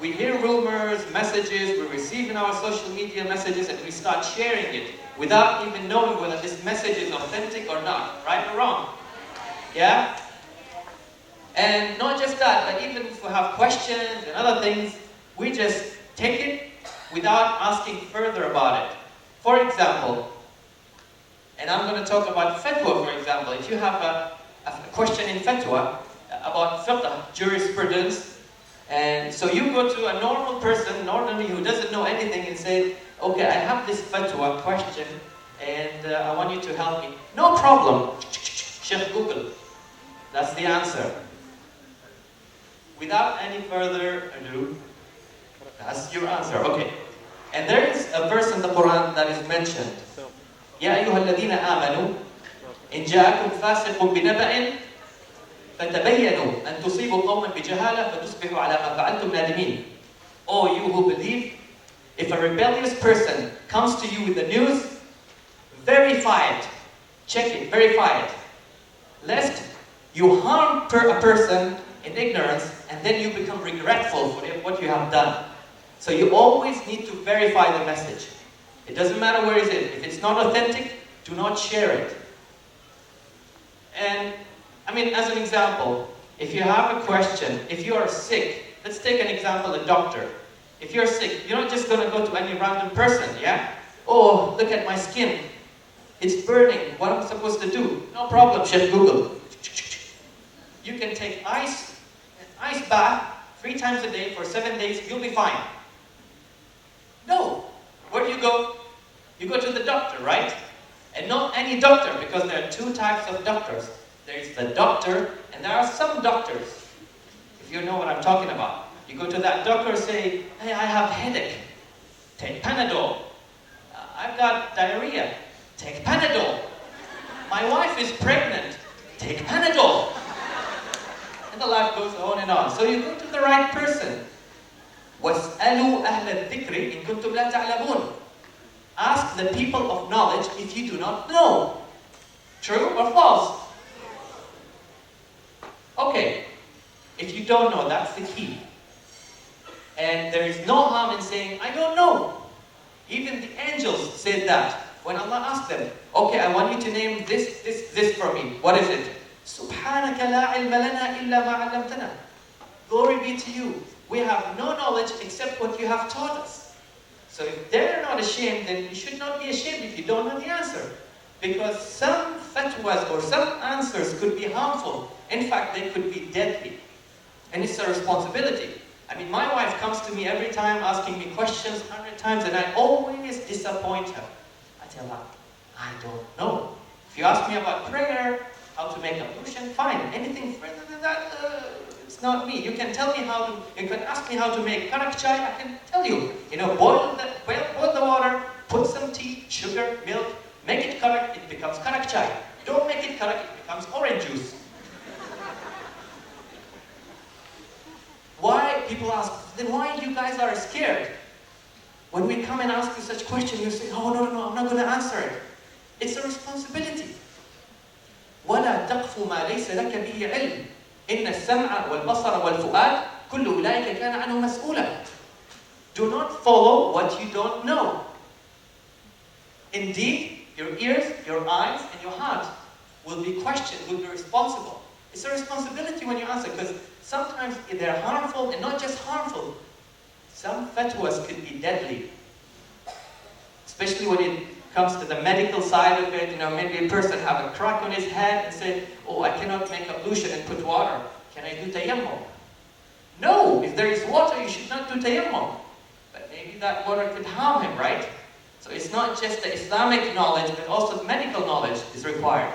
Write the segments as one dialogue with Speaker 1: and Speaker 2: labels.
Speaker 1: We hear rumors, messages, we receive in our social media messages, and we start sharing it without even knowing whether this message is authentic or not, right or wrong. Yeah? And not just that, but even if we have questions and other things, we just take it without asking further about it. For example, and I'm going to talk about fatwa, for example. If you have a question in fatwa about fiqh, jurisprudence, and so you go to a normal person, normally who doesn't know anything, and say, okay, I have this fatwa question, and I want you to help me. No problem. Sheikh Google. That's the answer. Without any further ado, that's your answer. Okay. And there is a verse in the Quran that is mentioned. يا أيها الذين آمنوا إن جاءكم فاسق بنبأ فتبينوا أن تصيبوا قوما بجهالة فتصبحوا على ما فعلتم نادمين. Oh, you who believe, if a rebellious person comes to you with the news, verify it. Check it, verify it. Lest you harm a person in ignorance and then you become regretful for what you have done. So you always need to verify the message. It doesn't matter where is it. If it's not authentic, do not share it. And, I mean, as an example, if you have a question, if you are sick, let's take an example, a doctor. If you're sick, you're not just going to go to any random person, yeah? Oh, look at my skin. It's burning. What am I supposed to do? No problem, Chef Google. You can take an ice bath 3 times a day for 7 days, you'll be fine. No. Where do you go? You go to the doctor, right? And not any doctor, because there are 2 types of doctors. There is the doctor, and there are some doctors. If you know what I'm talking about. You go to that doctor and say, hey, I have headache. Take Panadol. I've got diarrhea. Take Panadol. My wife is pregnant. Take Panadol. And the life goes on and on. So you go to the right person. وَاسْأَلُوا أَهْلَ الذِّكْرِ إِن كُنتُمْ لَا تَعْلَمُونَ. Ask the people of knowledge if you do not know. True or false? Okay. If you don't know, that's the key. And there is no harm in saying, I don't know. Even the angels said that. When Allah asked them, okay, I want you to name this for me. What is it? سُبْحَانَكَ لَا عِلْمَ لَنَا إِلَّا مَا عَلَّمْتَنَا. Glory be to you. We have no knowledge except what you have taught us. So if they're not ashamed, then you should not be ashamed if you don't know the answer. Because some fatwas or some answers could be harmful. In fact, they could be deadly. And it's a responsibility. I mean, my wife comes to me every time asking me questions 100 times, and I always disappoint her. I tell her, I don't know. If you ask me about prayer, how to make ablution, fine. Anything further than that, it's not me. You can tell me you can ask me how to make karak chai, I can tell you. You know, boil the water, put some tea, sugar, milk, make it karak, it becomes karak chai. Don't make it karak, it becomes orange juice. Why? People ask, then why you guys are scared? When we come and ask you such question, you say, oh, no, I'm not going to answer it. It's a responsibility. وَلَا تَقْفُ مَا لَيْسَ لَكَ بِهِ عِلْمٍ إِنَّ السَّمْعَ وَالْبَصَرَ وَالْفُؤَادَ كُلُّ أُولَٰئِكَ كَانَ عَنْهُ مَسْئُولًا. Do not follow what you don't know. Indeed, your ears, your eyes, and your heart will be questioned, will be responsible. It's a responsibility when you answer, because sometimes they're harmful, and not just harmful. Some fatwas could be deadly. Especially when it comes to the medical side of it. You know, maybe a person have a crack on his head and say, oh, I cannot make ablution and put water. Can I do tayammum? No, if there is water, you should not do tayammum. But maybe that water could harm him, right? So it's not just the Islamic knowledge, but also medical knowledge is required.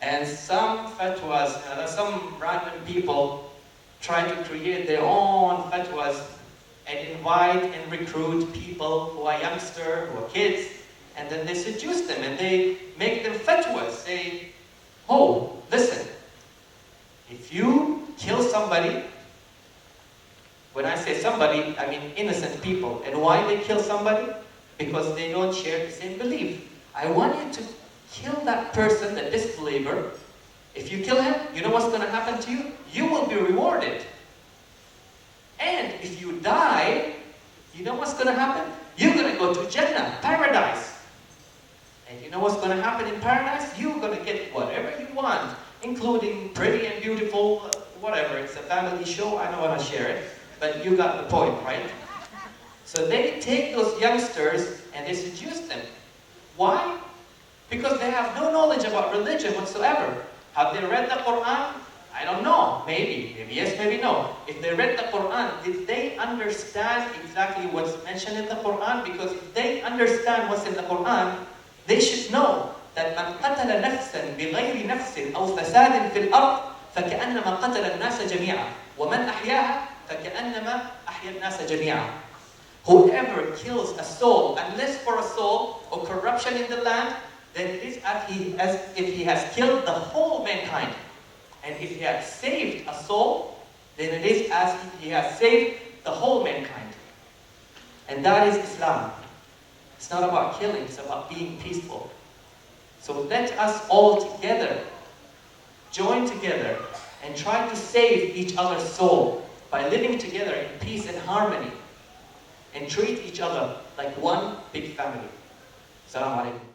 Speaker 1: And some fatwas, some random people try to create their own fatwas and invite and recruit people who are youngsters, who are kids, and then they seduce them and they make them fatwas. Say, oh, listen, if you kill somebody, when I say somebody, I mean innocent people. And why they kill somebody? Because they don't share the same belief. I want you to kill that person, the disbeliever. If you kill him, you know what's going to happen to you? You will be rewarded. if you die, you know what's going to happen? You're going to go to Jannah, paradise. And you know what's going to happen in paradise? You're going to get whatever you want, including pretty and beautiful, whatever. It's a family show, I don't want to share it. But you got the point, right? So they take those youngsters and they seduce them. Why? Because they have no knowledge about religion whatsoever. Have they read the Quran? I don't know. Maybe. Maybe yes, maybe no. If they read the Quran, did they understand exactly what's mentioned in the Quran? Because if they understand what's in the Quran, they should know that من قتل نفسا بغير نفس أو فساد في الأرض فكأنما قتل الناس جميعا ومن أحياها فكأنما أحيا الناس جميعا. Whoever kills a soul, unless for a soul or corruption in the land, then it is as if he has killed the whole mankind. And if he has saved a soul, then it is as if he has saved the whole mankind. And that is Islam. It's not about killing, it's about being peaceful. So let us all together join together and try to save each other's soul by living together in peace and harmony and treat each other like one big family. Assalamu alaikum.